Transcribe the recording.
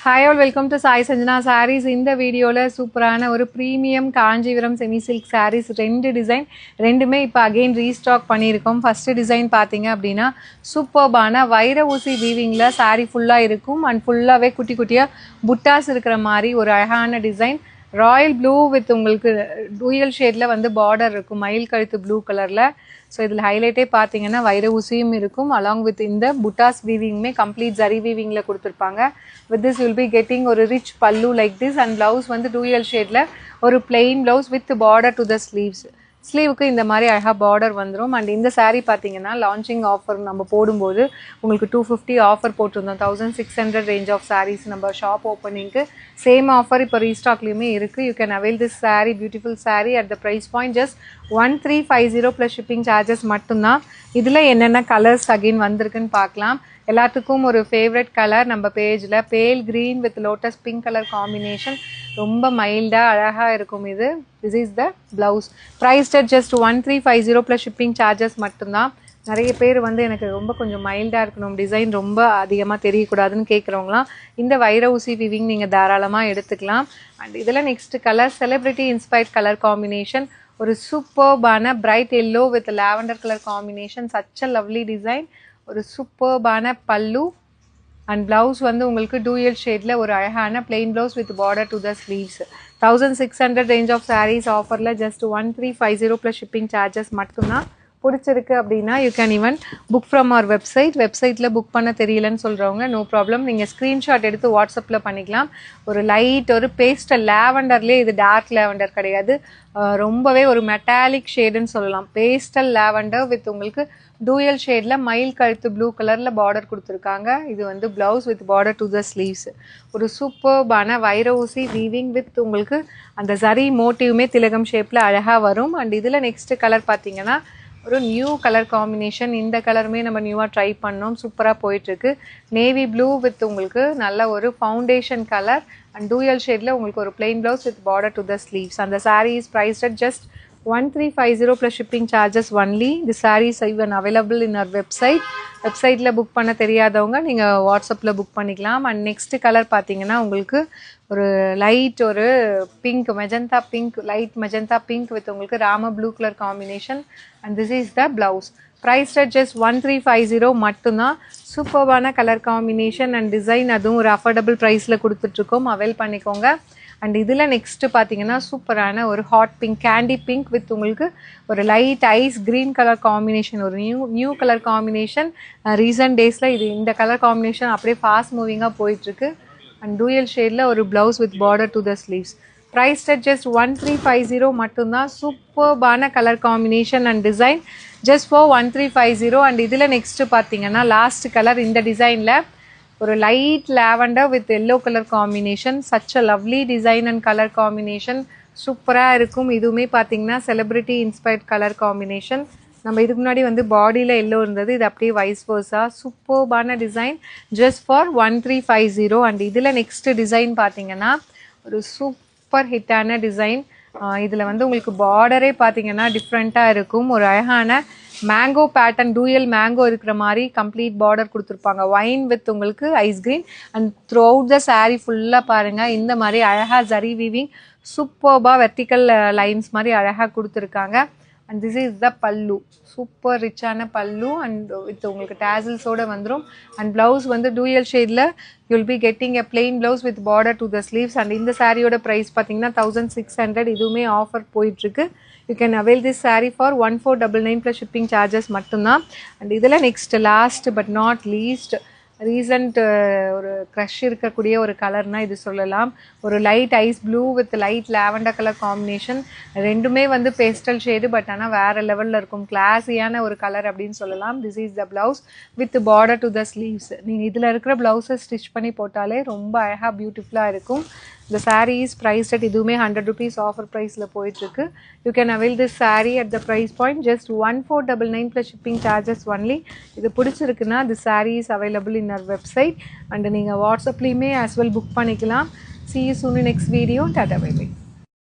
Hi all, welcome to Sai Sanjana Sarees. இந்த வீடியோல சூப்பரான ஒரு premium Kanchipuram semi silk sarees ரெண்டு டிசைன் ரெண்டுமே இப்போ அகைன் ரீஸ்டாக் பண்ணியிருக்கோம். ஃபர்ஸ்ட் டிசைன் பார்த்தீங்க அப்படின்னா சூப்பர்பான வைர ஊசி வீவிங்கில் saree ஃபுல்லாக இருக்கும் அண்ட் ஃபுல்லாகவே குட்டி குட்டியாக புட்டாஸ் இருக்கிற மாதிரி ஒரு அழகான டிசைன். ராயல் ப்ளூ வித் உங்களுக்கு டூயல் ஷேடில் வந்து பார்டர் இருக்கும் மயில் கழுத்து ப்ளூ கலரில். ஸோ இதில் ஹைலைட்டே பார்த்தீங்கன்னா வைர ஊசியும் இருக்கும் அலாங் வித் இந்த புட்டாஸ் வீவிங்குமே கம்ப்ளீட் ஜரி வீவிங்கில் கொடுத்துருப்பாங்க. With this will be getting ஒரு rich pallu like this and blouse வந்து டூயல் ஷேடில் ஒரு plain blouse with border to the sleeves. ஸ்லீவுக்கு இந்த மாதிரி அழகாக பார்டர் வந்துடும். அண்ட் இந்த saree பார்த்தீங்கன்னா லான்ச்சிங் ஆஃபர் நம்ம போடும்போது உங்களுக்கு 250 ஆஃபர் போட்டிருந்தோம். 1600 ரேஞ்ச் ஆஃப் sarees நம்ம ஷாப் ஓப்பனிங்க்கு சேம் ஆஃபர் இப்போ ரீஸ்டாக்லேயுமே இருக்குது. You can avail this saree, beautiful saree at the price point just 1350 plus shipping charges மட்டும்தான். இதில் என்னென்ன கலர்ஸ் அகெயின் வந்திருக்குன்னு பார்க்கலாம். எல்லாத்துக்கும் ஒரு ஃபேவரட் கலர் நம்ம பேஜில் pale green with lotus pink colour combination ரொம்ப மைல்டாக அழகாக இருக்கும். இது this is the blouse. Price at just 1350 plus shipping charges மட்டும்தான். நிறைய பேர் வந்து எனக்கு ரொம்ப கொஞ்சம் மைல்டாக இருக்கணும், டிசைன் ரொம்ப அதிகமாக தெரியக்கூடாதுன்னு கேட்குறவங்களாம் இந்த வைர ஊசி விவிங் நீங்கள் தாராளமாக எடுத்துக்கலாம். அண்ட் இதில் next colour celebrity inspired colour combination, ஒரு சூப்பர்பான bright yellow with lavender colour combination, such a lovely design. ஒரு சூப்பர்பான பல்லு அண்ட் ப்ளவுஸ் வந்து உங்களுக்கு டூயல் ஷேடில் ஒரு அழகான plain blouse with border to the sleeves. 1600 range of sarees ஆஃபரில் ஜஸ்ட் 1350 ப்ளஸ் ஷிப்பிங் சார்ஜஸ் மட்டும்தான். பிடிச்சிருக்கு அப்படின்னா you can even book from our வெப்சைட்டில் புக் பண்ண தெரியலன்னு சொல்கிறவங்க நோ ப்ராப்ளம், நீங்கள் ஸ்க்ரீன்ஷாட் எடுத்து வாட்ஸ்அப்பில் பண்ணிக்கலாம். ஒரு லைட் ஒரு பேஸ்டல் லேவண்டர்லேயே, இது டார்க் லேவண்டர் கிடையாது, ரொம்பவே ஒரு மெட்டாலிக் ஷேடுன்னு சொல்லலாம். பேஸ்டல் லேவண்டர் வித் உங்களுக்கு டூயல் ஷேடில் மயில் கழுத்து ப்ளூ கலரில் பார்டர் கொடுத்துருக்காங்க. இது வந்து blouse with border to the sleeves. ஒரு சூப்பர்பான வைர ஊசி வீவிங் வித் உங்களுக்கு அந்த ஜரி மோட்டிவ்மே திலகம் ஷேப்பில் அழகாக வரும். அண்ட் இதில் நெக்ஸ்ட் கலர் பார்த்தீங்கன்னா ஒரு நியூ கலர் காம்பினேஷன். இந்த கலருமே நம்ம நியூவாக ட்ரை பண்ணோம், சூப்பராக போயிட்டுருக்கு. நேவி ப்ளூ வித் உங்களுக்கு நல்ல ஒரு ஃபவுண்டேஷன் கலர் அண்ட் டூயல் ஷேடில் உங்களுக்கு ஒரு plain blouse with border to the sleeves. அந்த saree is priced at just 1350 plus shipping charges only. The sarees are even available in our website. வெப்சைட்டில் book பண்ண தெரியாதவங்க நீங்கள் வாட்ஸ்அப்பில் புக் பண்ணிக்கலாம். அண்ட் நெக்ஸ்ட் கலர் பார்த்தீங்கன்னா உங்களுக்கு ஒரு லைட் ஒரு pink magenta pink, light magenta pink with உங்களுக்கு Rama blue colour combination and this is the blouse. Price at just 1350 மட்டும்தான். சூப்பர்பான கலர் காம்பினேஷன் அண்ட் டிசைன், அதுவும் ஒரு அஃபோர்டபுள் ப்ரைஸில் கொடுத்துட்ருக்கோம், அவைல் பண்ணிக்கோங்க. அண்ட் இதில் நெக்ஸ்ட்டு பார்த்தீங்கன்னா சூப்பரான ஒரு hot pink, candy pink with உங்களுக்கு ஒரு light ice green colour combination, ஒரு நியூ கலர் காம்பினேஷன். ரீசன்ட் டேஸில் இந்த கலர் காம்பினேஷன் அப்படியே ஃபாஸ்ட் மூவிங்காக போயிட்டுருக்கு. அண்ட் டூயல் ஷேடில் ஒரு blouse with border to the sleeves. Price at just 1350 மட்டும்தான். சூப்பர்பான colour combination and design just for 1350. And இதில் நெக்ஸ்ட்டு பார்த்தீங்கன்னா லாஸ்ட் கலர் இந்த டிசைனில் ஒரு light lavender with yellow colour combination, such a lovely design and colour combination, சூப்பராக இருக்கும். இதுவுமே பார்த்தீங்கன்னா செலிப்ரிட்டி இன்ஸ்பயர்ட் கலர் காம்பினேஷன். நம்ம இதுக்கு முன்னாடி வந்து பாடியில் எல்லோ இருந்தது, இது அப்படியே வைஸ் வர்ஸா சூப்பர்பான டிசைன் ஜஸ்ட் ஃபார் 1350. அண்ட் இதில் நெக்ஸ்ட் டிசைன் பார்த்தீங்கன்னா ஒரு சூப்பர் ஹிட்டான டிசைன். இதில் வந்து உங்களுக்கு பார்டரே பார்த்தீங்கன்னா டிஃப்ரெண்ட்டாக இருக்கும். ஒரு அழகான மேங்கோ பேட்டர்ன், டூயல் மேங்கோ இருக்கிற மாதிரி கம்ப்ளீட் பார்டர் கொடுத்துருப்பாங்க. ஒயின் வித் உங்களுக்கு ice green and throughout the saree ஃபுல்லாக பாருங்கள் இந்த மாதிரி அழகாக ஜரி வீவிங் சூப்பர்பாக வெர்டிக்கல் லைன்ஸ் மாதிரி அழகாக கொடுத்துருக்காங்க. அண்ட் திஸ் இஸ் த பல்லு, சூப்பர் ரிச்சான பல்லு அண்ட் வித் உங்களுக்கு டேசல்ஸோடு வந்துடும். அண்ட் ப்ளவுஸ் வந்து டூயல் ஷேடில் you'll be getting a plain blouse with border to the sleeves. And இந்த சாரியோட ப்ரைஸ் பார்த்தீங்கன்னா 1600. இதுவுமே ஆஃபர் போயிட்டுருக்கு. You can avail this saree for 1499 plus shipping charges மட்டும்தான். அண்ட் இதில் next last but not least recent ஒரு crush இருக்கக்கூடிய ஒரு கலர்னால் இது சொல்லலாம். ஒரு light ice blue with light lavender colour combination, ரெண்டுமே வந்து பேஸ்டல் ஷேடு பட் ஆனால் வேறு லெவலில் இருக்கும், கிளாஸியான ஒரு கலர் அப்படின்னு சொல்லலாம். This is the blouse with border to the sleeves. நீங்கள் இதில் இருக்கிற ப்ளவுஸை ஸ்டிச் பண்ணி போட்டாலே ரொம்ப அழகாக பியூட்டிஃபுல்லாக இருக்கும். இந்த saree is priced at இதுவுமே 100 rupees ஆஃபர் ப்ரைஸில் போயிட்டுருக்கு. You can avail this saree at the price point just 1499 plus shipping charges only. இது பிடிச்சிருக்குன்னா the saree is available in our website and நீங்கள் வாட்ஸ்அப்லேயுமே as well புக் பண்ணிக்கலாம். See you soon in next video. Tata bye bye.